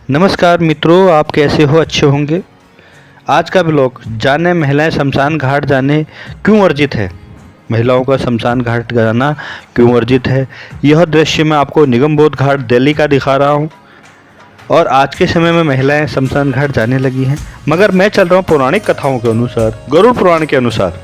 नमस्कार मित्रों, आप कैसे हो? अच्छे होंगे। आज का ब्लॉग जाने महिलाएं शमशान घाट जाने क्यों वर्जित है। महिलाओं का शमशान घाट जाना क्यों वर्जित है, यह दृश्य मैं आपको निगम बोध घाट दिल्ली का दिखा रहा हूं। और आज के समय में महिलाएं शमशान घाट जाने लगी हैं, मगर मैं चल रहा हूं पौराणिक कथाओं के अनुसार, गरुड़ पुराण के अनुसार।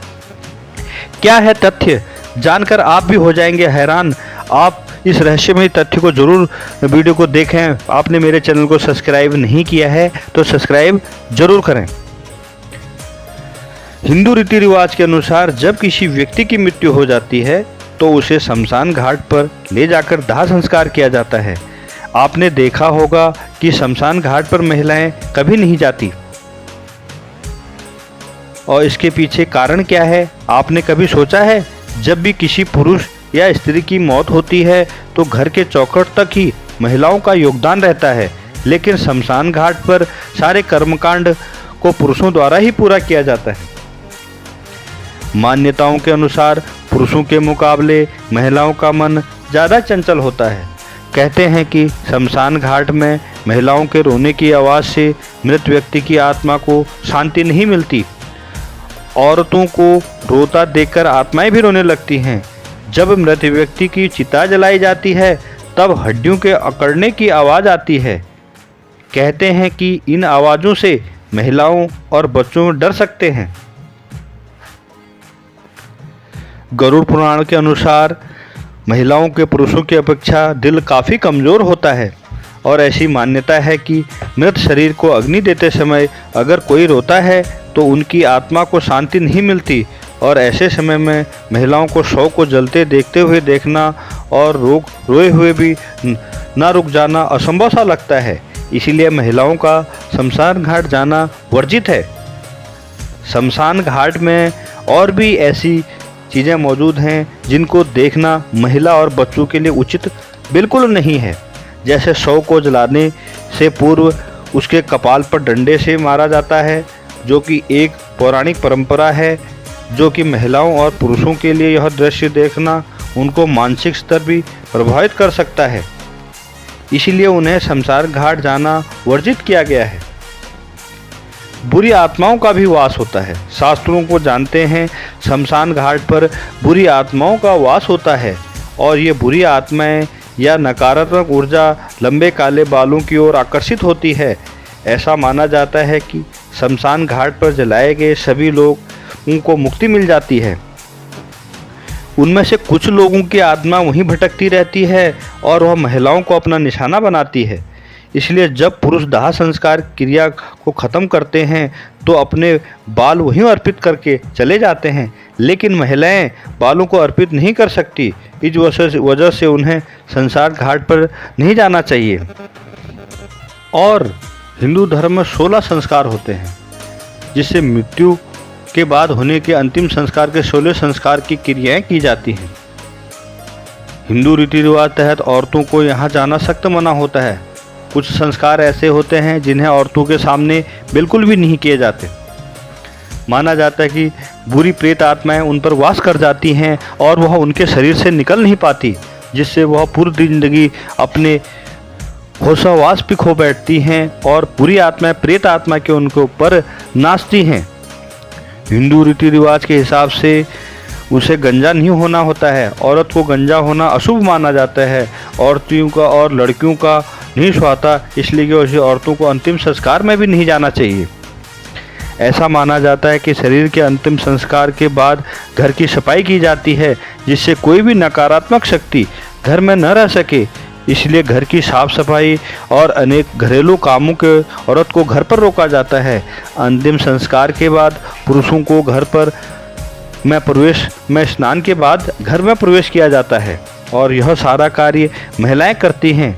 क्या है तथ्य, जानकर आप भी हो जाएंगे हैरान। आप इस रहस्यमय तथ्य को जरूर वीडियो को देखें। आपने मेरे चैनल को सब्सक्राइब नहीं किया है तो सब्सक्राइब जरूर करें। हिंदू रीति रिवाज के अनुसार जब किसी व्यक्ति की मृत्यु हो जाती है तो उसे शमशान घाट पर ले जाकर दाह संस्कार किया जाता है। आपने देखा होगा कि शमशान घाट पर महिलाएं कभी नहीं जाती, और इसके पीछे कारण क्या है आपने कभी सोचा है? जब भी किसी पुरुष या स्त्री की मौत होती है तो घर के चौखट तक ही महिलाओं का योगदान रहता है, लेकिन शमशान घाट पर सारे कर्मकांड को पुरुषों द्वारा ही पूरा किया जाता है। मान्यताओं के अनुसार पुरुषों के मुकाबले महिलाओं का मन ज़्यादा चंचल होता है। कहते हैं कि शमशान घाट में महिलाओं के रोने की आवाज़ से मृत व्यक्ति की आत्मा को शांति नहीं मिलती। औरतों को रोता देखकर आत्माएं भी रोने लगती हैं। जब मृत व्यक्ति की चिता जलाई जाती है तब हड्डियों के अकड़ने की आवाज़ आती है। कहते हैं कि इन आवाज़ों से महिलाओं और बच्चों डर सकते हैं। गरुड़ पुराण के अनुसार महिलाओं के पुरुषों की अपेक्षा दिल काफ़ी कमज़ोर होता है, और ऐसी मान्यता है कि मृत शरीर को अग्नि देते समय अगर कोई रोता है तो उनकी आत्मा को शांति नहीं मिलती, और ऐसे समय में महिलाओं को शव को जलते देखते हुए देखना और रोए हुए भी ना रुक जाना असंभव सा लगता है। इसीलिए महिलाओं का शमशान घाट जाना वर्जित है। शमशान घाट में और भी ऐसी चीज़ें मौजूद हैं जिनको देखना महिला और बच्चों के लिए उचित बिल्कुल नहीं है। जैसे शव को जलाने से पूर्व उसके कपाल पर डंडे से मारा जाता है, जो कि एक पौराणिक परंपरा है, जो कि महिलाओं और पुरुषों के लिए यह दृश्य देखना उनको मानसिक स्तर भी प्रभावित कर सकता है। इसीलिए उन्हें शमशान घाट जाना वर्जित किया गया है। बुरी आत्माओं का भी वास होता है। शास्त्रों को जानते हैं, शमशान घाट पर बुरी आत्माओं का वास होता है, और ये बुरी आत्माएं या नकारात्मक ऊर्जा लंबे काले बालों की ओर आकर्षित होती है। ऐसा माना जाता है कि शमशान घाट पर जलाए गए सभी लोग उनको मुक्ति मिल जाती है। उनमें से कुछ लोगों की आत्मा वहीं भटकती रहती है और वह महिलाओं को अपना निशाना बनाती है। इसलिए जब पुरुष दाह संस्कार क्रिया को ख़त्म करते हैं तो अपने बाल वहीं अर्पित करके चले जाते हैं, लेकिन महिलाएं बालों को अर्पित नहीं कर सकती। इस वजह से उन्हें शमशान घाट पर नहीं जाना चाहिए। और हिंदू धर्म में 16 संस्कार होते हैं, जिससे मृत्यु के बाद होने के अंतिम संस्कार के 16 संस्कार की क्रियाएं की जाती हैं। हिंदू रीति रिवाज तहत औरतों को यहाँ जाना सख्त मना होता है। कुछ संस्कार ऐसे होते हैं जिन्हें औरतों के सामने बिल्कुल भी नहीं किए जाते। माना जाता है कि बुरी प्रेत आत्माएं उन पर वास कर जाती हैं और वह उनके शरीर से निकल नहीं पाती, जिससे वह पूरी जिंदगी अपने होशावास पे खो बैठती हैं और बुरी आत्माएं प्रेत आत्मा के उनके ऊपर नाचती हैं। हिंदू रीति रिवाज के हिसाब से उसे गंजा नहीं होना होता है। औरत को गंजा होना अशुभ माना जाता है। औरतियों का और लड़कियों का नहीं सुहाता, इसलिए कि उसे औरतों को अंतिम संस्कार में भी नहीं जाना चाहिए। ऐसा माना जाता है कि शरीर के अंतिम संस्कार के बाद घर की सफाई की जाती है, जिससे कोई भी नकारात्मक शक्ति घर में न रह सके। इसलिए घर की साफ सफाई और अनेक घरेलू कामों के औरत को घर पर रोका जाता है। अंतिम संस्कार के बाद पुरुषों को घर पर में स्नान के बाद घर में प्रवेश किया जाता है, और यह सारा कार्य महिलाएं करती हैं।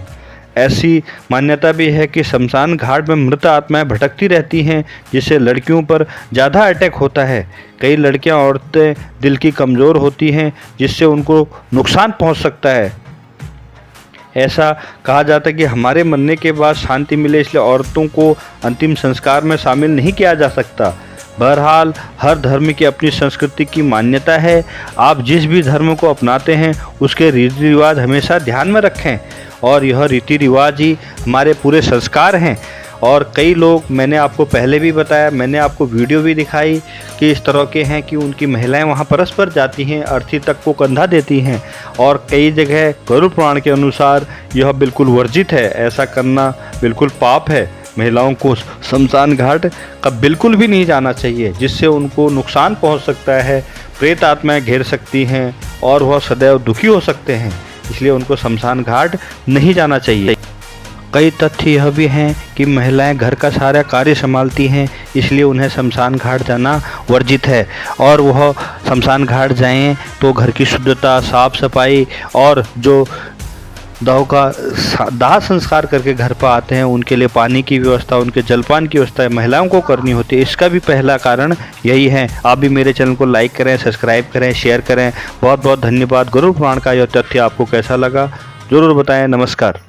ऐसी मान्यता भी है कि शमशान घाट में मृत आत्माएं भटकती रहती हैं, जिससे लड़कियों पर ज़्यादा अटैक होता है। कई लड़कियां औरतें दिल की कमज़ोर होती हैं, जिससे उनको नुकसान पहुंच सकता है। ऐसा कहा जाता है कि हमारे मरने के बाद शांति मिले, इसलिए औरतों को अंतिम संस्कार में शामिल नहीं किया जा सकता। बहरहाल हर धर्म की अपनी संस्कृति की मान्यता है। आप जिस भी धर्म को अपनाते हैं उसके रीति रिवाज हमेशा ध्यान में रखें और यह रीति रिवाज ही हमारे पूरे संस्कार हैं। और कई लोग, मैंने आपको पहले भी बताया, मैंने आपको वीडियो भी दिखाई कि इस तरह के हैं कि उनकी महिलाएं वहां परस्पर जाती हैं, अर्थी तक को कंधा देती हैं। और कई जगह गरुड़ पुराण के अनुसार यह बिल्कुल वर्जित है, ऐसा करना बिल्कुल पाप है। महिलाओं को शमशान घाट का बिल्कुल भी नहीं जाना चाहिए, जिससे उनको नुकसान पहुंच सकता है, प्रेत आत्माएं घेर सकती हैं और वह सदैव दुखी हो सकते हैं। इसलिए उनको शमशान घाट नहीं जाना चाहिए। कई तथ्य यह भी हैं कि महिलाएं घर का सारा कार्य संभालती हैं, इसलिए उन्हें शमशान घाट जाना वर्जित है। और वह शमशान घाट जाएं तो घर की शुद्धता, साफ सफाई और जो दाह संस्कार करके घर पर आते हैं उनके लिए पानी की व्यवस्था, उनके जलपान की व्यवस्था महिलाओं को करनी होती है। इसका भी पहला कारण यही है। आप भी मेरे चैनल को लाइक करें, सब्सक्राइब करें, शेयर करें। बहुत बहुत धन्यवाद। गरुड़ पुराण का यह तथ्य आपको कैसा लगा ज़रूर बताएं। नमस्कार।